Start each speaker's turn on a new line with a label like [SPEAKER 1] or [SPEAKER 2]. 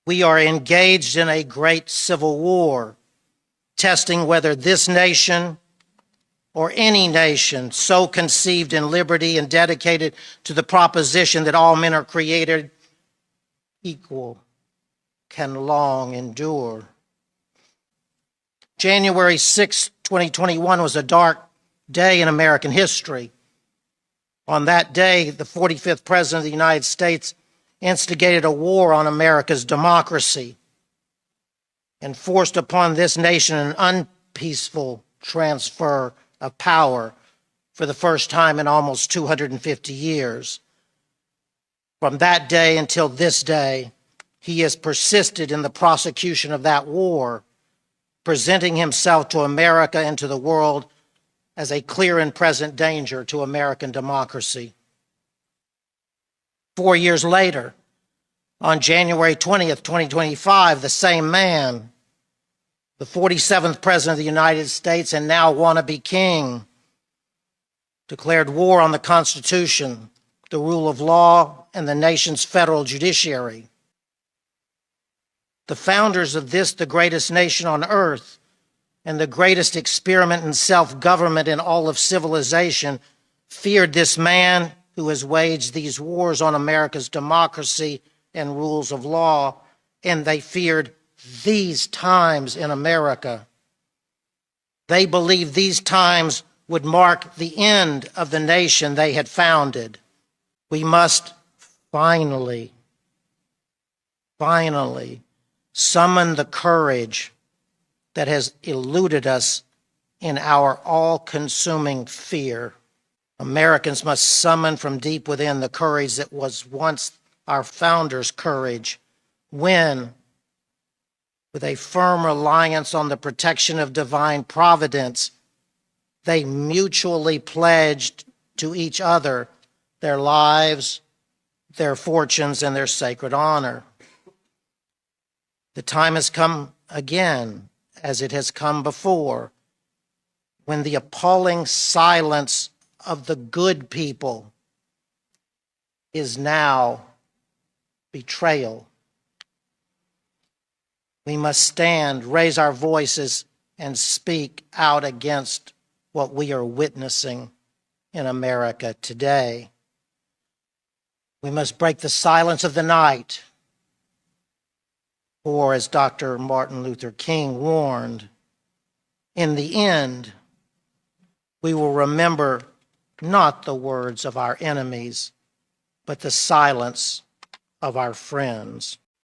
[SPEAKER 1] We are engaged in a great civil war, testing whether this nation or any nation so conceived in liberty and dedicated to the proposition that all men are created equal can long endure. January 6, 2021 was a dark day in American history. On that day, the 45th President of the United States instigated a war on America's democracy and forced upon this nation an unpeaceful transfer of power for the first time in almost 250 years. From that day until this day, he has persisted in the prosecution of that war, presenting himself to America and to the world as a clear and present danger to American democracy. 4 years later, on January 20th, 2025, the same man, the 47th President of the United States and now wannabe king, declared war on the Constitution, the rule of law, and the nation's federal judiciary. The founders of this, the greatest nation on earth, and the greatest experiment in self-government in all of civilization, feared this man who has waged these wars on America's democracy and rules of law, and they feared these times in America. They believed these times would mark the end of the nation they had founded. We must finally summon the courage that has eluded us in our all-consuming fear. Americans must summon from deep within the courage that was once our founders' courage when, with a firm reliance on the protection of divine providence, they mutually pledged to each other their lives, their fortunes, and their sacred honor. The time has come again, as it has come before, when the appalling silence of the good people is now betrayal. We must stand, raise our voices, and speak out against what we are witnessing in America today. We must break the silence of the night, or as Dr. Martin Luther King warned, in the end, we will remember not the words of our enemies, but the silence of our friends.